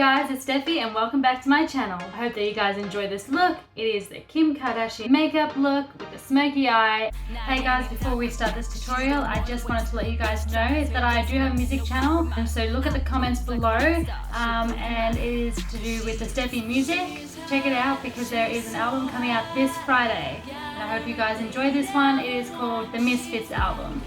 guys, it's Steffi and welcome back to my channel. I hope that you guys enjoy this look. It is the Kim Kardashian makeup look with the smoky eye. Hey guys, before we start this tutorial, I just wanted to let you guys know that I do have a music channel. So look at the comments below and it is to do with the Steffi music. Check it out because there is an album coming out this Friday. And I hope you guys enjoy this one. It is called the Misfits album.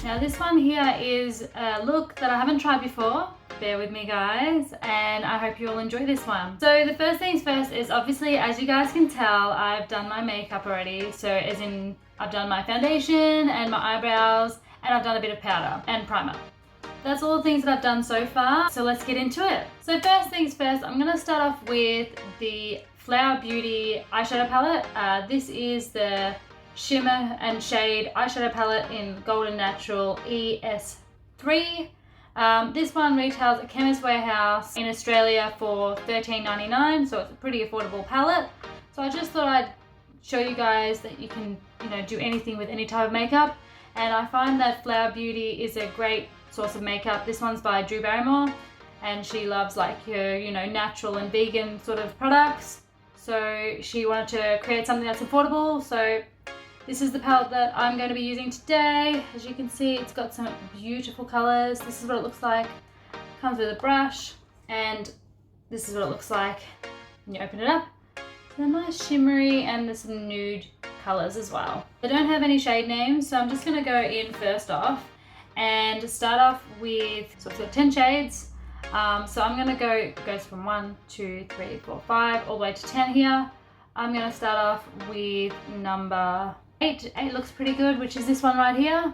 Now this one here is a look that I haven't tried before. Bear with me guys, and I hope you all enjoy this one. So the first things first is obviously, as you guys can tell, I've done my makeup already. So as in, I've done my foundation and my eyebrows, and I've done a bit of powder and primer. That's all the things that I've done so far. So let's get into it. So first things first, I'm gonna start off with the Flower Beauty eyeshadow palette. This is the Shimmer and Shade eyeshadow palette in Golden Natural ES3. This one retails at Chemist Warehouse in Australia for $13.99, so it's a pretty affordable palette. So I just thought I'd show you guys that you can, do anything with any type of makeup. And I find that Flower Beauty is a great source of makeup. This one's by Drew Barrymore, and she loves like her, natural and vegan sort of products. So she wanted to create something that's affordable. So this is the palette that I'm going to be using today. As you can see, it's got some beautiful colors. This is what it looks like. Comes with a brush, and this is what it looks like when you open it up. They're nice shimmery, and there's some nude colors as well. I don't have any shade names, so I'm just going to go in first off and start off with, so it's got 10 shades. So I'm going to it goes from 1, 2, 3, 4, 5, all the way to 10 here. I'm going to start off with number 8. 8 looks pretty good, which is this one right here,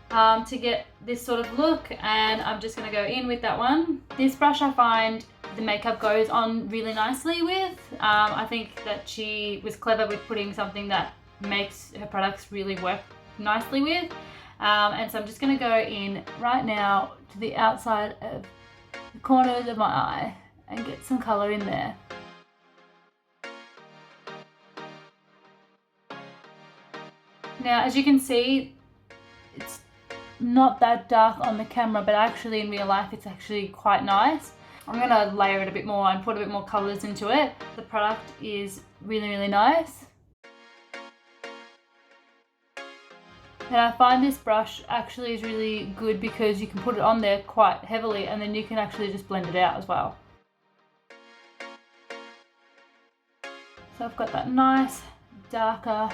to get this sort of look, and I'm just going to go in with that one. This brush I find the makeup goes on really nicely with. I think that she was clever with putting something that makes her products really work nicely with. And so I'm just going to go in right now to the outside of the corners of my eye and get some colour in there. Now, as you can see, it's not that dark on the camera, but actually in real life, it's actually quite nice. I'm gonna layer it a bit more and put a bit more colors into it. The product is really, really nice. And I find this brush actually is really good because you can put it on there quite heavily and then you can actually just blend it out as well. So I've got that nice darker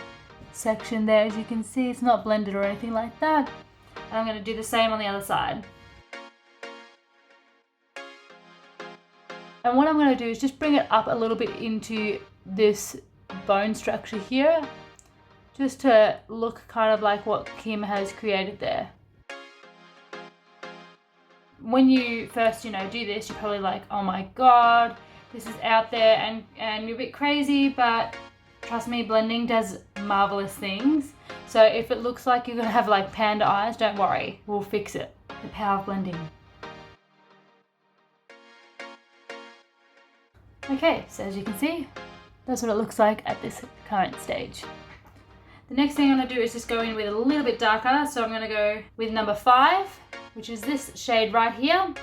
section there. As you can see, it's not blended or anything like that. And I'm going to do the same on the other side. And what I'm going to do is just bring it up a little bit into this bone structure here, just to look kind of like what Kim has created there. When you first, do this, you're probably like, oh my god, this is out there, and you're a bit crazy, but trust me, blending does marvelous things. So if it looks like you're gonna have like panda eyes, don't worry, we'll fix it. The power of blending. Okay, so as you can see, that's what it looks like at this current stage. The next thing I'm gonna do is just go in with a little bit darker. So I'm gonna go with number 5, which is this shade right here.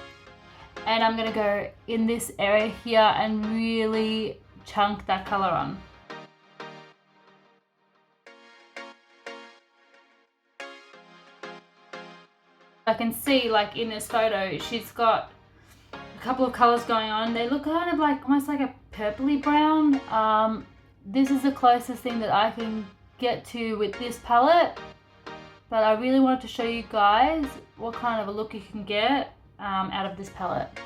And I'm gonna go in this area here and really chunk that color on. I can see like in this photo, she's got a couple of colors going on. They look kind of like almost like a purpley brown. This is the closest thing that I can get to with this palette, but I really wanted to show you guys what kind of a look you can get out of this palette,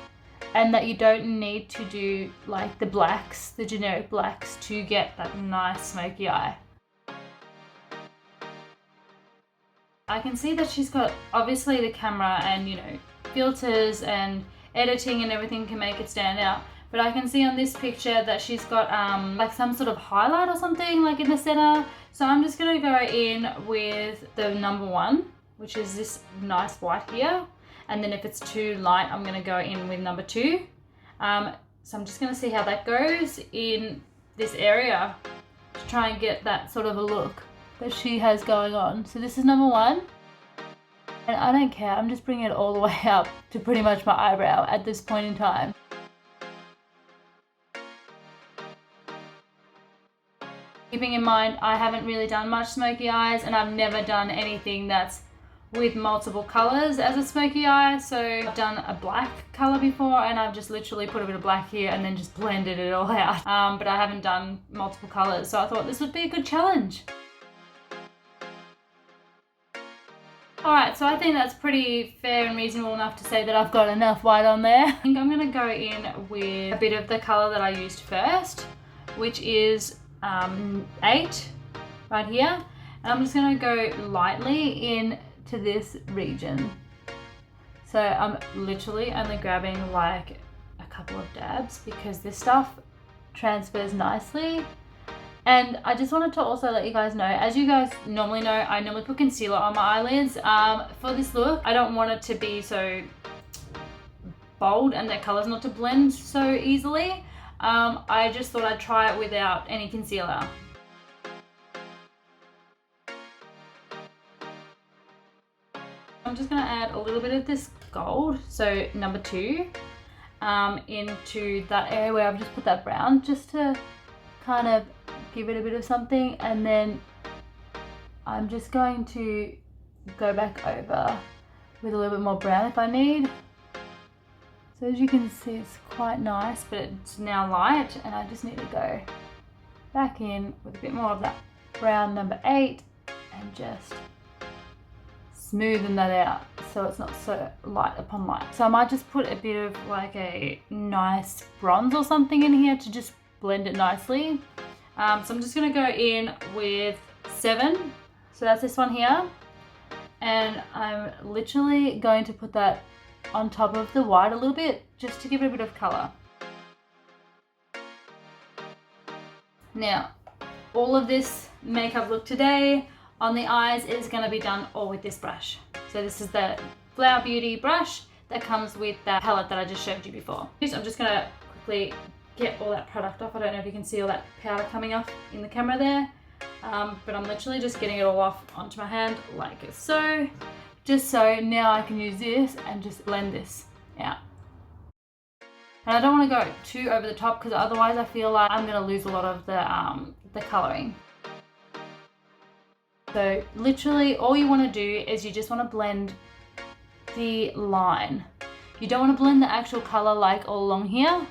and that you don't need to do like the blacks, the generic blacks, to get that nice smoky eye. I can see that she's got, obviously the camera and filters and editing and everything can make it stand out, but I can see on this picture that she's got like some sort of highlight or something like in the center. So I'm just going to go in with the number 1, which is this nice white here, and then if it's too light, I'm going to go in with number 2. So I'm just going to see how that goes in this area to try and get that sort of a look that she has going on. So this is number 1. And I don't care, I'm just bringing it all the way up to pretty much my eyebrow at this point in time. Keeping in mind, I haven't really done much smoky eyes, and I've never done anything that's with multiple colors as a smoky eye. So I've done a black color before, and I've just literally put a bit of black here and then just blended it all out. But I haven't done multiple colors, so I thought this would be a good challenge. Alright, so I think that's pretty fair and reasonable enough to say that I've got enough white on there. I think I'm going to go in with a bit of the color that I used first, which is 8 right here. And I'm just going to go lightly in to this region. So I'm literally only grabbing like a couple of dabs because this stuff transfers nicely. And I just wanted to also let you guys know, as you guys normally know, I normally put concealer on my eyelids. For this look, I don't want it to be so bold and the colors not to blend so easily. I just thought I'd try it without any concealer. I'm just going to add a little bit of this gold, so number 2, into that area where I've just put that brown, just to kind of give it a bit of something. And then I'm just going to go back over with a little bit more brown if I need. So as you can see, it's quite nice, but it's now light, and I just need to go back in with a bit more of that brown number 8 and just smoothen that out so it's not so light upon light. So I might just put a bit of like a nice bronze or something in here to just blend it nicely. So I'm just going to go in with 7. So that's this one here. And I'm literally going to put that on top of the white a little bit, just to give it a bit of colour. Now, all of this makeup look today on the eyes is going to be done all with this brush. So this is the Flower Beauty brush that comes with that palette that I just showed you before. I'm just going to quickly get all that product off. I don't know if you can see all that powder coming off in the camera there, but I'm literally just getting it all off onto my hand like so. Just so now I can use this and just blend this out. And I don't want to go too over the top because otherwise I feel like I'm going to lose a lot of the colouring. So literally all you want to do is you just want to blend the line. You don't want to blend the actual colour like all along here,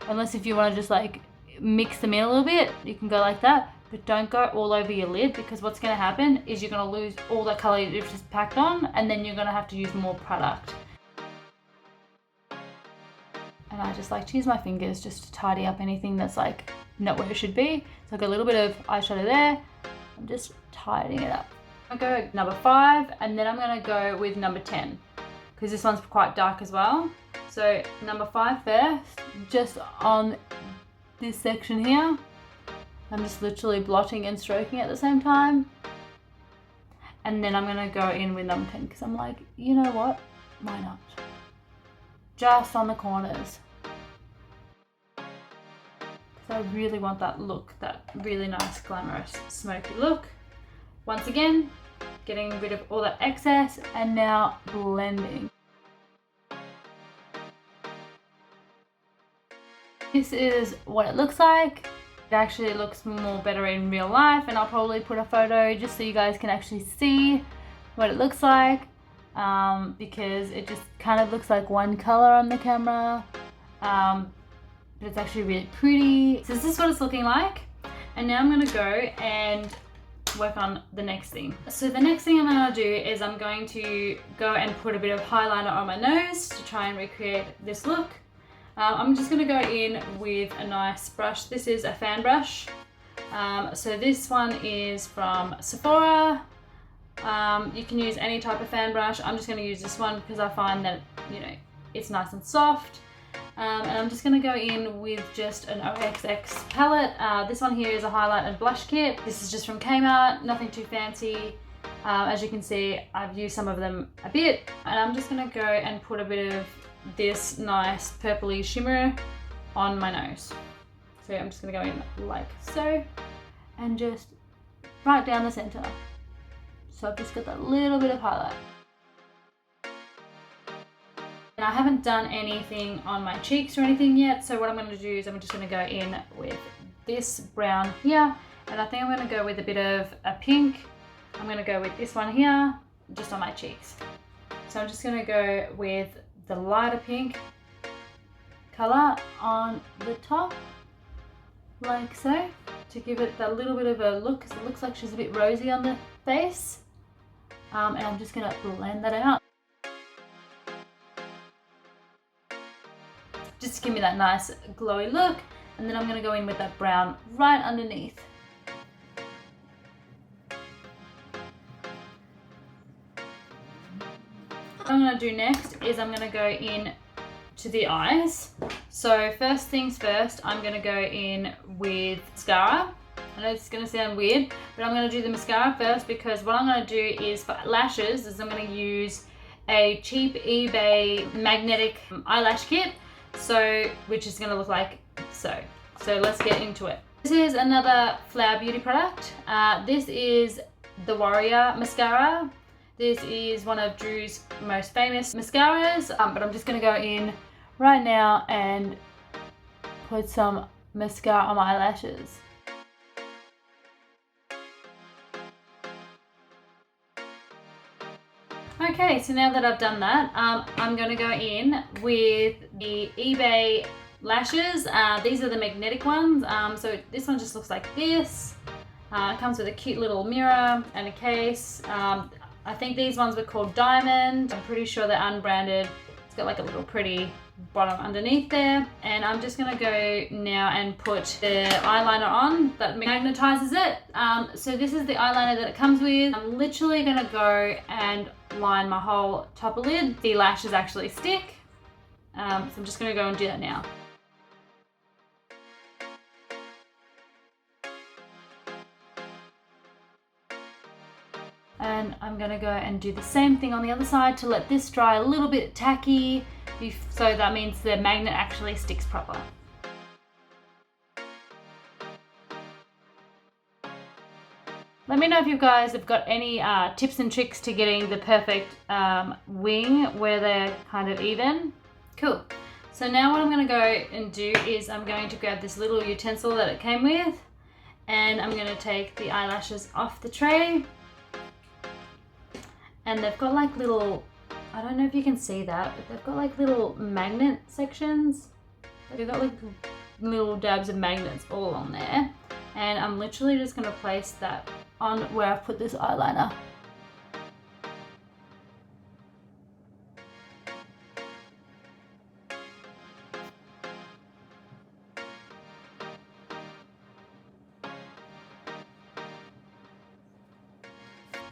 unless if you want to just like mix them in a little bit, you can go like that. But don't go all over your lid, because what's going to happen is you're going to lose all that colour you've just packed on, and then you're going to have to use more product. And I just like to use my fingers just to tidy up anything that's like not where it should be. So I've got a little bit of eyeshadow there. I'm just tidying it up. I'll go number 5, and then I'm going to go with number 10, because this one's quite dark as well. So number 5 first, just on this section here. I'm just literally blotting and stroking at the same time. And then I'm going to go in with number 10 because I'm like, you know what? Why not? Just on the corners. Because I really want that look, that really nice glamorous smoky look. Once again, getting rid of all that excess and now blending. This is what it looks like. It actually looks more better in real life, and I'll probably put a photo just so you guys can actually see what it looks like, because it just kind of looks like one color on the camera, but it's actually really pretty. So this is what it's looking like, and now I'm going to go and work on the next thing. So the next thing I'm going to do is I'm going to go and put a bit of highlighter on my nose to try and recreate this look. I'm just going to go in with a nice brush. This is a fan brush. So this one is from Sephora. You can use any type of fan brush. I'm just going to use this one because I find that, you know, it's nice and soft. And I'm just going to go in with just an OXX palette. This one here is a highlight and blush kit. This is just from Kmart, nothing too fancy. As you can see, I've used some of them a bit. And I'm just going to go and put a bit of this nice purpley shimmer on my nose. So I'm just going to go in like so and just right down the center. So I've just got that little bit of highlight. I haven't done anything on my cheeks or anything yet, so what I'm going to do is I'm just going to go in with this brown here, and I think I'm going to go with a bit of a pink. I'm going to go with this one here, just on my cheeks. So I'm just going to go with the lighter pink color on the top, like so, to give it that little bit of a look, because it looks like she's a bit rosy on the face. And I'm just going to blend that out, just to give me that nice glowy look. And then I'm going to go in with that brown right underneath. What I'm going to do next is I'm going to go in to the eyes. So first things first, I'm going to go in with mascara. I know it's going to sound weird, but I'm going to do the mascara first, because what I'm going to do is for lashes is I'm going to use a cheap eBay magnetic eyelash kit, so which is going to look like so. So let's get into it. This is another Flower Beauty product. This is the Warrior mascara. This is one of Drew's most famous mascaras, but I'm just going to go in right now and put some mascara on my eyelashes. Okay, so now that I've done that, I'm going to go in with the eBay lashes. These are the magnetic ones. So this one just looks like this. It comes with a cute little mirror and a case. I think these ones were called Diamond. I'm pretty sure they're unbranded. It's got like a little pretty bottom underneath there. And I'm just going to go now and put the eyeliner on that magnetizes it. So this is the eyeliner that it comes with. I'm literally going to go and line my whole top lid. The lashes actually stick. So I'm just going to go and do that now. And I'm going to go and do the same thing on the other side to let this dry a little bit tacky, so that means the magnet actually sticks proper. Let me know if you guys have got any tips and tricks to getting the perfect wing where they're kind of even. Cool. So now what I'm going to go and do is I'm going to grab this little utensil that it came with, and I'm going to take the eyelashes off the tray. And they've got like little, I don't know if you can see that, but they've got like little magnet sections. They've got like little dabs of magnets all on there. And I'm literally just going to place that on where I've put this eyeliner.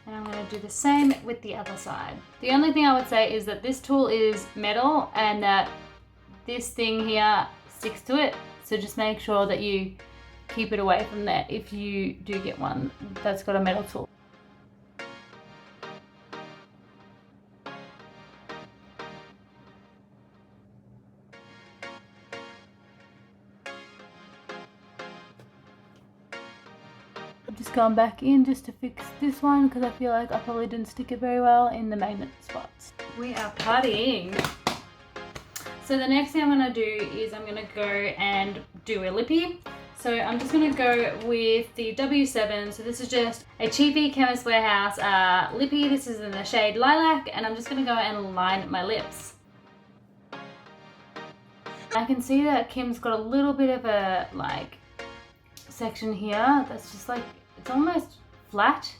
And I'm going to do the same with the other side. The only thing I would say is that this tool is metal and that this thing here sticks to it. So just make sure that you keep it away from that if you do get one that's got a metal tool. I'm just going back in just to fix this one because I feel like I probably didn't stick it very well in the magnet spots. We are partying. So the next thing I'm going to do is I'm going to go and do a lippy. So I'm just going to go with the W7. So this is just a cheapy Chemist Warehouse lippy. This is in the shade Lilac, and I'm just going to go and line my lips. I can see that Kim's got a little bit of a like section here that's just like, it's almost flat.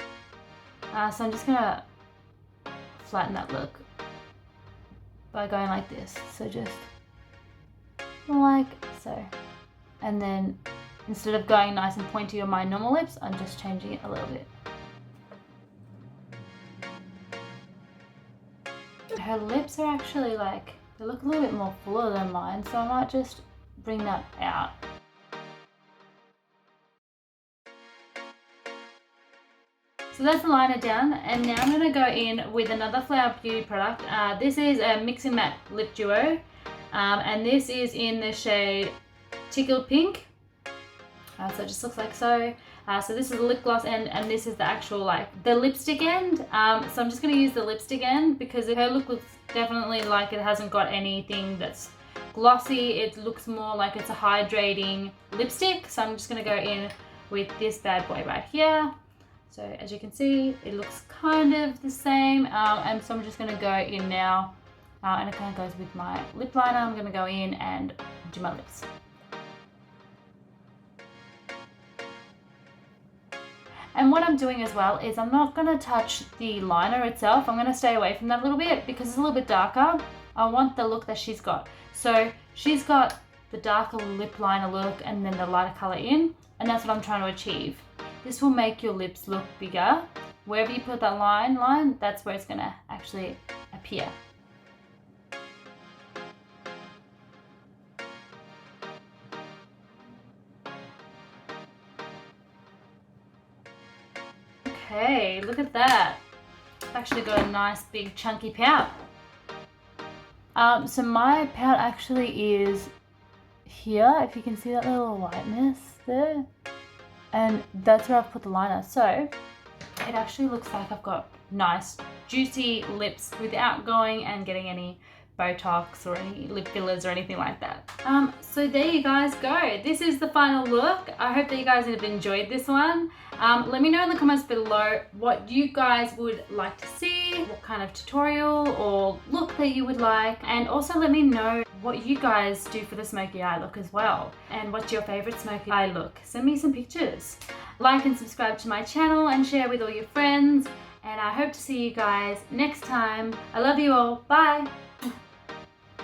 So I'm just going to flatten that look by going like this. So just like so. And then instead of going nice and pointy on my normal lips, I'm just changing it a little bit. Her lips are actually like, they look a little bit more fuller than mine, so I might just bring that out. So that's the liner done, and now I'm going to go in with another Flower Beauty product. This is a Mix and Matte Lip Duo, and this is in the shade Tickled Pink. So it just looks like so. So this is the lip gloss end, and this is the actual like the lipstick end. So I'm just going to use the lipstick end because her look looks definitely like it hasn't got anything that's glossy. It looks more like it's a hydrating lipstick. So I'm just going to go in with this bad boy right here. So as you can see, it looks kind of the same. And so I'm just going to go in now. And it kind of goes with my lip liner. I'm going to go in and do my lips. And what I'm doing as well is I'm not going to touch the liner itself. I'm going to stay away from that a little bit because it's a little bit darker. I want the look that she's got. So she's got the darker lip liner look and then the lighter color in. And that's what I'm trying to achieve. This will make your lips look bigger. Wherever you put that line, that's where it's going to actually appear. Okay, look at that. I've actually got a nice big chunky pout. So my pout actually is here, if you can see that little whiteness there. And that's where I've put the liner. So it actually looks like I've got nice juicy lips without going and getting any Botox or any lip fillers or anything like that. So there you guys go. This is the final look. I hope that you guys have enjoyed this one. Let me know in the comments below what you guys would like to see, what kind of tutorial or look that you would like, and also let me know what you guys do for the smoky eye look as well, and what's your favorite smoky eye look. Send me some pictures. Like and subscribe to my channel and share with all your friends, and I hope to see you guys next time. I love you all. Bye.